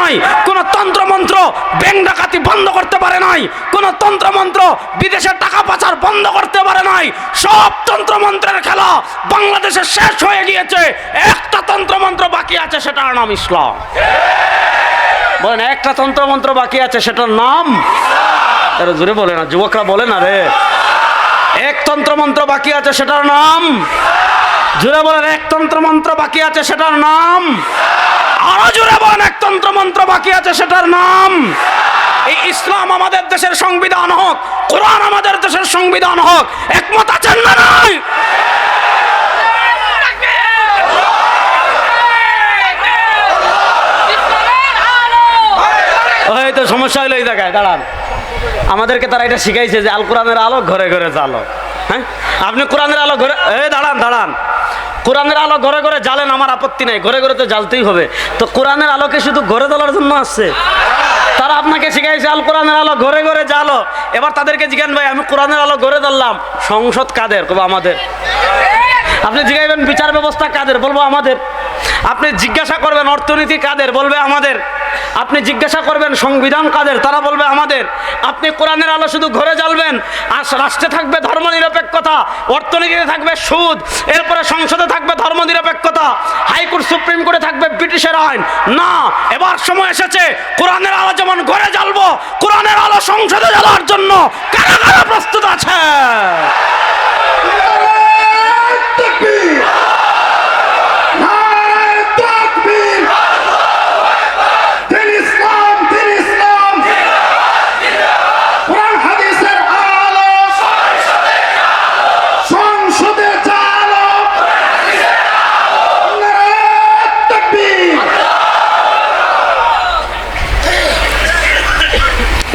নাই, কোন তন্ত্রমন্ত্র ব্যাংক ডাকাতি বন্ধ করতে পারে নাই, কোন তন্ত্রমন্ত্র বিদেশে টাকা পাচার বন্ধ করতে পারে নাই। সব তন্ত্রমন্ত্রের খেলা বাংলাদেশে শেষ হয়ে গিয়েছে। একটা তন্ত্রমন্ত্র বাকি আছে, সেটার নাম ইসলাম। বলেন, একটা তন্ত্রমন্ত্র বাকি আছে, সেটার নাম, এরা জোরে বলে না, যুবকরা বলে না রে, এক তন্ত্রমন্ত্র বাকি আছে, সেটার নাম, জোরে বলেন, এক তন্ত্রমন্ত্র বাকি আছে, সেটার নাম, আরো জোরে বলেন, এক তন্ত্রমন্ত্র বাকি আছে, সেটার নাম এই ইসলাম। আমাদের দেশের সংবিধান হোক, কোরআন আমাদের দেশের সংবিধান হোক, একমত আছেন না নাই? ওই তো সমস্যা হইলো এই জায়গায়, দাঁড়ান। আমাদেরকে তারা এটা শিখাইছে যে আল কোরআনের আলো ঘরে ঘরে জ্বালো। হ্যাঁ, আপনি কোরআনের আলো ঘরে, দাঁড়ান দাঁড়ান, কোরআনের আলো ঘরে ঘরে জ্বালেন, আমার আপত্তি নাই, ঘরে ঘরে তো জ্বালতেই হবে। তো কোরআনের আলোকে শুধু ঘরে জ্বালার জন্য আসছে? তারা আপনাকে শিখাইছে আল কোরআনের আলো ঘরে ঘরে জ্বালো। এবার তাদেরকে জিজ্ঞাসা, ভাই আমি কোরআনের আলো ঘরে জ্বাললাম, সংসদ কাদের? বলবো আমাদের। আপনি জিজ্ঞাসবেন বিচার ব্যবস্থা কাদের? বলবো আমাদের। আপনি জিজ্ঞাসা করবেন অর্থনীতি কাদের? বলবে আমাদের। আপনি জিজ্ঞাসা করবেন সংবিধান কাদের? তারা বলবে আমাদের। আপনি কোরআনের আলো শুধু ঘরে জ্বালবেন, আর রাষ্ট্রে থাকবে ধর্মনিরপেক্ষতা, অর্থনীতিতে থাকবে সুদ, এরপরে সংসদে থাকবে ধর্মনিরপেক্ষতা, হাইকোর্ট সুপ্রিম কোর্টে থাকবে ব্রিটিশের আইন। না, এবার সময় এসেছে কোরআনের আলো যেমন ঘরে জ্বালবো, কোরআনের আলো সংসদে জ্বালার জন্য কারা কারা প্রস্তুত আছে?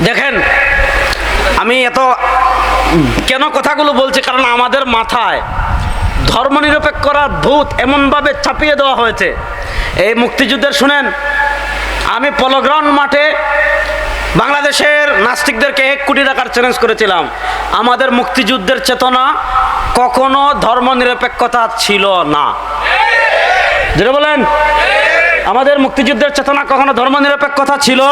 দেখেন, আমি এত কেন কথাগুলো বলছি, কারণ আমাদের মাথায় ধর্মনিরপেক্ষতার ভূত এমনভাবে চাপিয়ে দেওয়া হয়েছে। এই মুক্তিযুদ্ধের শুনেন, আমি পলোগ্রাউন্ড মাঠে বাংলাদেশের নাস্তিকদেরকে 1 কোটি টাকার চ্যালেঞ্জ করেছিলাম। আমাদের মুক্তিযুদ্ধের চেতনা কখনো ধর্মনিরপেক্ষতা ছিল না। যেটা বলেন, আমাদের মুক্তিযুদ্ধের চেতনা কখনো ধর্মনিরপেক্ষতা ছিল।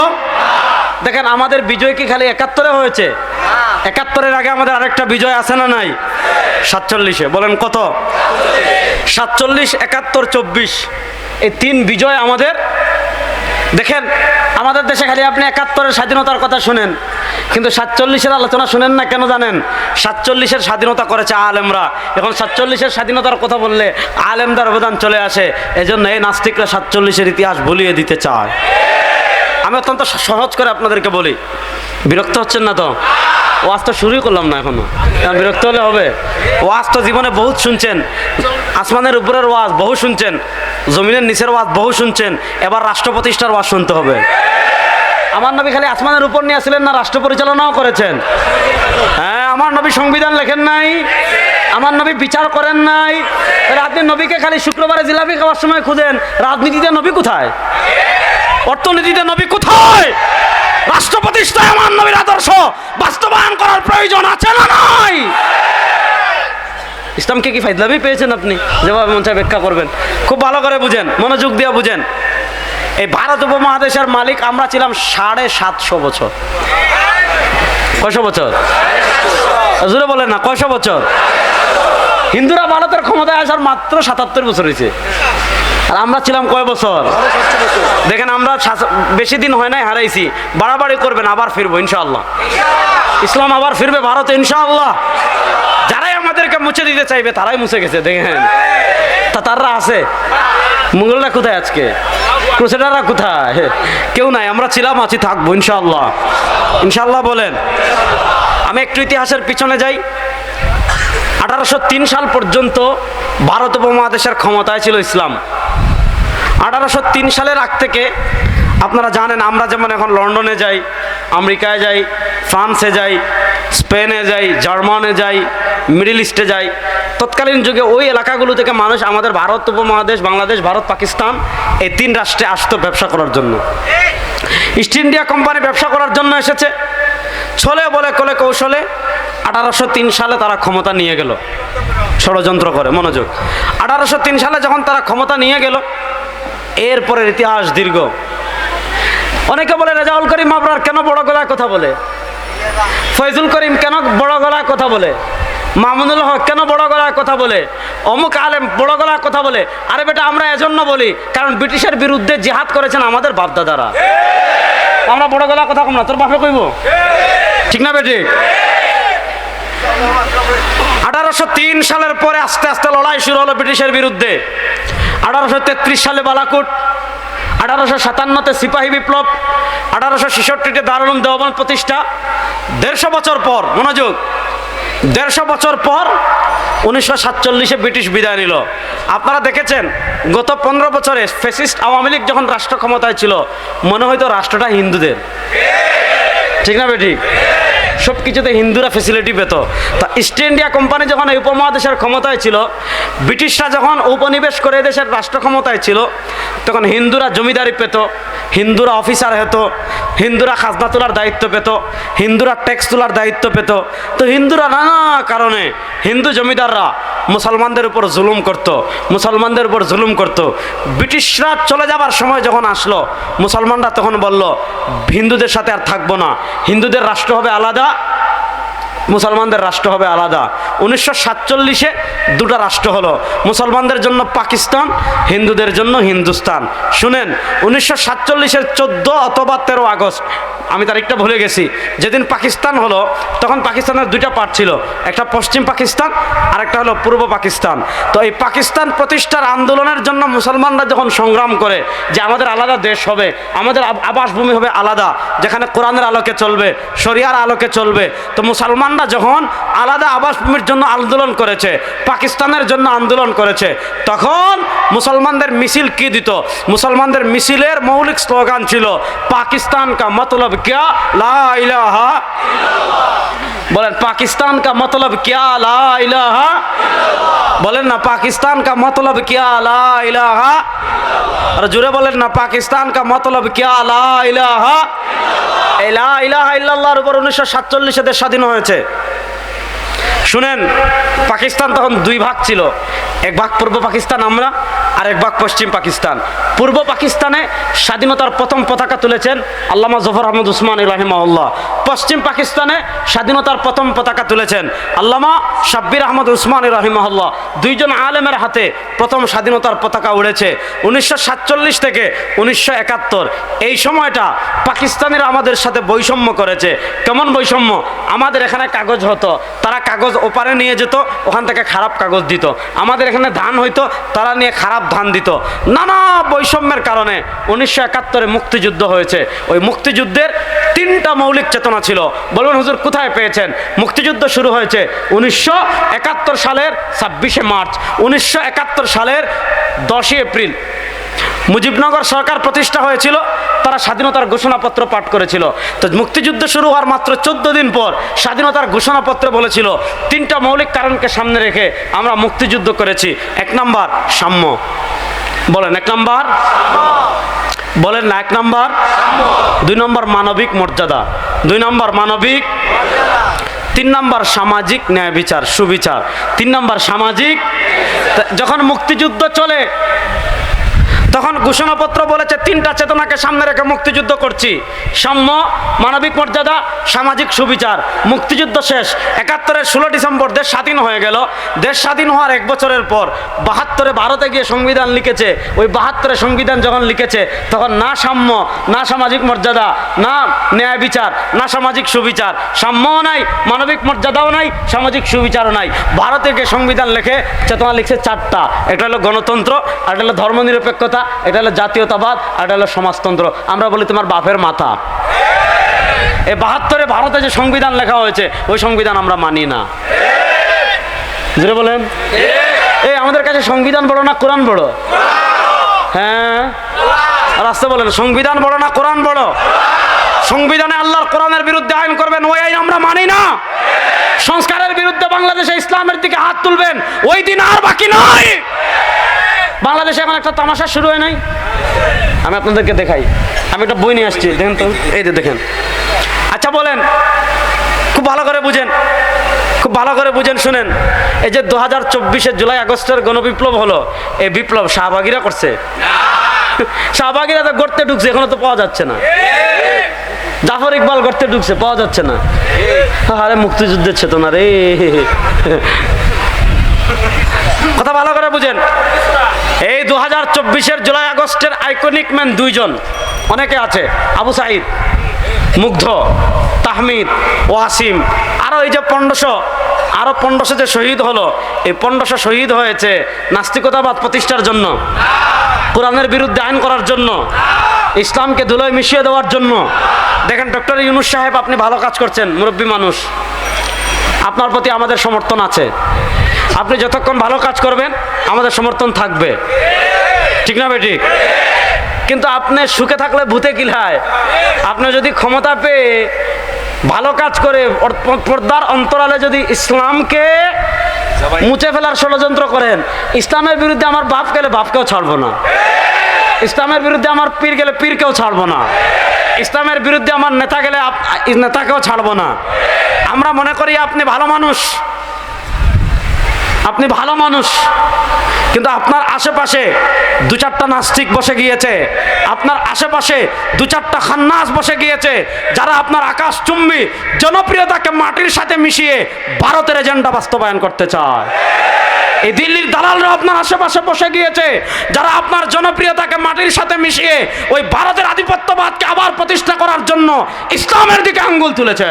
দেখেন, আমাদের বিজয় কি খালি 71-এ হয়েছে? 71-এর আগে আমাদের আরেকটা বিজয় আছে না নাই? 47-এ। বলেন কত? 47, 71, 24, এই 3 বিজয় আমাদের। দেখেন, আমাদের দেশে খালি আপনি 71-এর স্বাধীনতার কথা শুনেন, কিন্তু 47-এর আলোচনা শুনেন না। কেন জানেন? 47-এর স্বাধীনতা করেছে আলেমরা। এখন 47-এর স্বাধীনতার কথা বললে আলেমদের অবদান চলে আসে। এজন্য এই নাস্তিকরা 47-এর ইতিহাস ভুলিয়ে দিতে চায়। আমি অত্যন্ত সহজ করে আপনাদেরকে বলি, বিরক্ত হচ্ছেন না তো? ওয়াজ তো শুরুই করলাম না এখনো, বিরক্ত হলে হবে? ওয়াজ তো জীবনে বহুত শুনছেন, আসমানের উপরের ওয়াজ বহু শুনছেন, জমিনের নিচের ওয়াজ বহু শুনছেন, এবার রাষ্ট্র প্রতিষ্ঠার ওয়াজ শুনতে হবে। আমার নবী খালি আসমানের উপর নিয়ে আসছিলেন না, রাষ্ট্র পরিচালনাও করেছেন। হ্যাঁ, আমার নবী সংবিধান লেখেন নাই, আমার নবী বিচার করেন নাই। আপনি নবীকে খালি শুক্রবারে জিলাপি খাওয়ার সময় খুঁজেন, রাজনীতিতে নবী কোথায়? অর্থনীতিতে নবী কোথায়? রাষ্ট্র প্রতিষ্ঠায় আমার নবীর আদর্শ বাস্তবায়ন করার প্রয়োজন আছে না নাই? ইসলামকে কি ফাইজলামি পেয়েছেন আপনি? যেভাবে মন চায় ব্যাখ্যা করবেন। খুব ভালো করে বুঝেন, মনোযোগ দিয়ে বুঝেন। এই ভারত উপমহাদেশের মালিক আমরা ছিলাম 750 বছর। কয়শো বছর? জোরে বলেন না, কয়শো বছর? হিন্দুরা ভারতের ক্ষমতায় আসার মাত্র 77 বছর হয়েছে, আর আমরা ছিলাম কয় বছর? দেখেন, আমরা বেশি দিন হয় নাই হারাইছি। বাড়াবাড়ি করবেন, আবার ফিরবো ইনশাআল্লাহ। ইসলাম আবার ফিরবে ভারতে ইনশাআল্লাহ। যারাই আমাদেরকে মুছে দিতে চাইবে তারাই মুছে গেছে। দেখেন, তারা আছে, মুঘলরা কোথায় আজকে? ক্রুসেডাররা কোথায়? কেউ নাই। আমরা ছিলাম, আছি, থাকবো ইনশাআল্লাহ। ইনশাআল্লাহ বলেন। আমি একটু ইতিহাসের পিছনে যাই। 1803 সাল পর্যন্ত ভারত উপমহাদেশের ক্ষমতায় ছিল ইসলাম। 1803 সালের আগ থেকে আপনারা জানেন, আমরা যেমন এখন লন্ডনে যাই, আমেরিকায় যাই, ফ্রান্সে যাই, স্পেনে যাই, জার্মানে যাই, মিডল ইস্টে যাই, তৎকালীন যুগে ওই এলাকাগুলো থেকে মানুষ আমাদের ভারত উপমহাদেশ, বাংলাদেশ, ভারত, পাকিস্তান, এই 3 রাষ্ট্রে আসতো ব্যবসা করার জন্য। ইস্ট ইন্ডিয়া কোম্পানি ব্যবসা করার জন্য এসেছে। ছলে বলে কলে কৌশলে 1803 সালে তারা ক্ষমতা নিয়ে গেল, ষড়যন্ত্র করে। মনোযোগ। 1803 সালে যখন তারা ক্ষমতা নিয়ে গেল, এরপরের ইতিহাস দীর্ঘ। অনেকে বলে রেজাউল করিম আবরার কেন বড় গলায় কথা বলে, ফয়জুল করিম কেন বড় গলায় কথা বলে, মামুনুল হক কেন বড় গলায় কথা বলে, অমুক আলেম বড় গলায় কথা বলে। আরে বেটা, আমরা এজন্য বলি কারণ ব্রিটিশের বিরুদ্ধে জিহাদ করেছেন আমাদের বাপদাদারা। আমরা বড় গলায় কথা কম না, তোর বাপে কইব, ঠিক না বেটি? 1803 সালের পরে আস্তে আস্তে লড়াই শুরু হলো ব্রিটিশের বিরুদ্ধে। 1833 সালে বালাকোট, 1857-তে সিপাহী বিপ্লব, 1866-তে দারুল উলুম দেওবন্দ প্রতিষ্ঠা। 150 বছর পর, মনোযোগ, 150 বছর পর 1947-এ ব্রিটিশ বিদায় নিল। আপনারা দেখেছেন গত 15 বছরে ফ্যাসিস্ট আওয়ামী লীগ যখন রাষ্ট্র ক্ষমতায় ছিল, মনে হয়তো রাষ্ট্রটা হিন্দুদের, ঠিক না বেটি? সব কিছুতে হিন্দুরা ফেসিলিটি পেত। তা ইস্ট ইন্ডিয়া কোম্পানি যখন এই উপমহাদেশের ক্ষমতায় ছিল, ব্রিটিশরা যখন উপনিবেশ করে দেশের রাষ্ট্র ক্ষমতায় ছিল, তখন হিন্দুরা জমিদারি পেত, হিন্দুরা অফিসার হতো, হিন্দুরা খাজনা তোলার দায়িত্ব পেত, হিন্দুরা ট্যাক্স তোলার দায়িত্ব পেত। তো হিন্দুরা নানা কারণে, হিন্দু জমিদাররা মুসলমানদের উপর জুলুম করত, মুসলমানদের উপর জুলুম করত। ব্রিটিশরা চলে যাবার সময় যখন আসলো, মুসলমানরা তখন বলল হিন্দুদের সাথে আর থাকবো না, হিন্দুদের রাষ্ট্র হবে আলাদা, মুসলমানদের রাষ্ট্র হবে আলাদা। 1947-এ দুটো রাষ্ট্র হলো, মুসলমানদের জন্য পাকিস্তান, হিন্দুদের জন্য হিন্দুস্তান। শুনেন, 1947-এর 14 অথবা 13 আগস্ট, আমি তারিখটা ভুলে গেছি, যেদিন পাকিস্তান হলো তখন পাকিস্তানের দুইটা পার্ট ছিল, একটা পশ্চিম পাকিস্তান আর একটা হলো পূর্ব পাকিস্তান। তো এই পাকিস্তান প্রতিষ্ঠার আন্দোলনের জন্য মুসলমানরা যখন সংগ্রাম করে যে আমাদের আলাদা দেশ হবে, আমাদের আবাসভূমি হবে আলাদা, যেখানে কোরআনের আলোকে চলবে, শরিয়ার আলোকে চলবে, তো মুসলমানরা যখন আলাদা আবাসভূমির জন্য আন্দোলন করেছে, পাকিস্তানের জন্য আন্দোলন করেছে, তখন মুসলমানদের মিছিল কি দিত? মুসলমানদের মিছিলের মৌলিক স্লোগান ছিল পাকিস্তান কা মতলব क्या ला इलाहा বলেন, পাকিস্তান কা মতলব क्या ला इलाहा বলেন না, পাকিস্তান কা মতলব क्या ला इलाहा। আর জোরে বলেন না, পাকিস্তান কা মতলব क्या ला इलाहा। এই লা ইলাহা ইল্লাল্লাহর উপর 1947-এ দেশ স্বাধীন হয়েছে। শুনেন, পাকিস্তান তখন দুই ভাগ ছিল, এক ভাগ পূর্ব পাকিস্তান আমরা, আর এক ভাগ পশ্চিম পাকিস্তান। পূর্ব পাকিস্তানে স্বাধীনতার প্রথম পতাকা তুলেছেন আল্লামা জফর আহমদ উসমানী রাহিমাহুল্লাহ। পশ্চিম পাকিস্তানে স্বাধীনতার প্রথম পতাকা তুলেছেন আল্লামা শাব্বির আহমদ উসমানী রাহিমাহুল্লাহ। দুইজন আলেমের হাতে প্রথম স্বাধীনতার পতাকা উড়েছে 1947 থেকে 1971। এই সময়টা পাকিস্তানিরা আমাদের সাথে বৈষম্য করেছে। কেমন বৈষম্য? আমাদের এখানে কাগজ হতো, তারা কাগজ ওপারে নিয়ে যেত, ওখান থেকে খারাপ কাগজ দিত। আমাদের এখানে ধান হইতো, তারা নিয়ে খারাপ ধান দিত। নানা বৈষম্যের কারণে 1971-এ মুক্তিযুদ্ধ হয়েছে। ওই মুক্তিযুদ্ধের 3টা মৌলিক চেতনা ছিল। বলবেন হুজুর কোথায় পেয়েছেন? মুক্তিযুদ্ধ শুরু হয়েছে 1971 সালের 26শে মার্চ, 1971 সালের 10ই এপ্রিল মুজিবনগর সরকার প্রতিষ্ঠা হয়েছিল, তারা স্বাধীনতার ঘোষণাপত্র পাঠ করেছিল। তো মুক্তিযুদ্ধ শুরু হওয়ার মাত্র 14 দিন পর স্বাধীনতার ঘোষণাপত্র বলেছিল 3টা মৌলিক কারণকে সামনে রেখে আমরা মুক্তিযুদ্ধ করেছি। 1 নম্বর সাম্য, বলেন 1 নম্বর, বলেন না 1 নম্বর। 2 নম্বর মানবিক মর্যাদা, 2 নম্বর মানবিক, 3 নম্বর সামাজিক ন্যায় বিচার সুবিচার, 3 নম্বর সামাজিক। যখন মুক্তিযুদ্ধ চলে তখন ঘোষণাপত্র বলেছে 3টা চেতনাকে সামনে রেখে মুক্তিযুদ্ধ করছি, সাম্য, মানবিক মর্যাদা, সামাজিক সুবিচার। মুক্তিযুদ্ধ শেষ, 71-এর 16 ডিসেম্বর দেশ স্বাধীন হয়ে গেল। দেশ স্বাধীন হওয়ার 1 বছরের পর 72-এ ভারতে গিয়ে সংবিধান লিখেছে। ওই 72-এ সংবিধান যখন লিখেছে তখন না সাম্য, না সামাজিক মর্যাদা, না ন্যায় বিচার, না সামাজিক সুবিচার। সাম্যও নাই, মানবিক মর্যাদাও নাই, সামাজিক সুবিচারও নাই। ভারতে গিয়ে সংবিধান লিখে চেতনা লিখছে 4টা। এটা হলো গণতন্ত্র, আর এটা হলো ধর্মনিরপেক্ষতা, এটা হলো জাতীয়তাবাদ, আর এটা হলো সমাজতন্ত্র। আমরা বলি তোমার বাপের মাথা। এই 72-এ ভারতে যে সংবিধান লেখা হয়েছে ওই সংবিধান আমরা মানি না। জোরে বলেন। এই আমাদের কাছে সংবিধান বড় না কোরআন বড়? হ্যাঁ, আর আসতে বলেন, সংবিধান বড় না কোরআন বড়? সংবিধানে আল্লাহর কোরআনের বিরুদ্ধে আইন করবেন, ওই আইন আমরা মানি না। সংস্কারের বিরুদ্ধে বাংলাদেশে ইসলামের দিকে হাত তুলবেন, ওই দিন আর বাকি নয়। বাংলাদেশে এখন একটা তামাশা শুরু হয় নাই, আমি আপনাদেরকে দেখাই। আমি একটা বই নিয়ে আসছি, দেখেন তো, এই যে দেখেন। আচ্ছা বলেন, খুব ভালো করে বুঝেন, খুব ভালো করে বুঝেন, শুনেন। এই যে 2024-এ জুলাই আগস্টের গণবিপ্লব হলো, এই বিপ্লব শাহবাগীরা করছে? শাহবাগীরা তো গর্তে ঢুকছে, এখনো তো পাওয়া যাচ্ছে না। জাফর ইকবাল গর্তে ঢুকছে, পাওয়া যাচ্ছে না। আরে মুক্তিযুদ্ধের চেতনা রে। কথা ভালো করে বুঝেন। এই 2024-এর জুলাই আগস্টের আইকনিক ম্যান দুইজন, অনেকে আছে, আবু সাঈদ, মুগ্ধ, তাহমিদ, ওয়াসিম, আরো এই যে 1500 যে শহীদ হলো, এই 1500 শহীদ হয়েছে নাস্তিকতাবাদ প্রতিষ্ঠার জন্য, কোরআনের বিরুদ্ধে আইন করার জন্য, ইসলামকে ধুলোয় মিশিয়ে দেওয়ার জন্য। দেখেন ডক্টর ইউনূস সাহেব, আপনি ভালো কাজ করছেন, মুরব্বী মানুষ, আপনার প্রতি আমাদের সমর্থন আছে। আপনি যতক্ষণ ভালো কাজ করবেন আমাদের সমর্থন থাকবে, ঠিক না বেঠিক? কিন্তু আপনি সুখে থাকলে ভূতে কিলায়। আপনি যদি ক্ষমতা পেয়ে ভালো কাজ করে পর্দার অন্তরালে যদি ইসলামকে মুছে ফেলার ষড়যন্ত্র করেন, ইসলামের বিরুদ্ধে আমার বাপ গেলে বাপকেও ছাড়বো না, ইসলামের বিরুদ্ধে আমার পীর গেলে পীরকেও ছাড়বো না, ইসলামের বিরুদ্ধে আমার নেতা গেলে নেতাকেও ছাড়বো না। আমরা মনে করি আপনি ভালো মানুষ, আপনি ভালো মানুষ, কিন্তু আপনার আশেপাশে 2-4টা নাস্তিক বসে গিয়েছে, আপনার আশেপাশে 2-4টা খান্নাস বসে গিয়েছে, যারা আপনার আকাশচুম্বী জনপ্রিয়তাকে মাটির সাথে মিশিয়ে ভারতের এজেন্ডা বাস্তবায়ন করতে চায়। এই দিল্লির দালালরা আপনার আশেপাশে বসে গিয়েছে, যারা আপনার জনপ্রিয়তাকে মাটির সাথে মিশিয়ে ওই ভারতের আধিপত্যবাদকে আবার প্রতিষ্ঠা করার জন্য ইসলামের দিকে আঙ্গুল তুলেছে।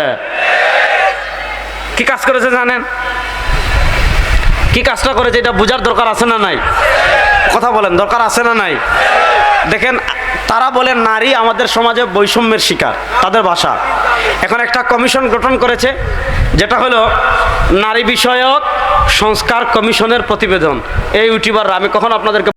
কি কাজ করেছে জানেন? কি কাজটা করেছে এটা বোঝার দরকার আছে না নাই? কথা বলেন, দরকার আছে না নাই? দেখেন, তারা বলেন নারী আমাদের সমাজে বৈষম্যের শিকার, তাদের ভাষা। এখন একটা কমিশন গঠন করেছে, যেটা হলো নারী বিষয়ক সংস্কার কমিশনের প্রতিবেদন। এই ইউটিউবার, আমি কখন আপনাদেরকে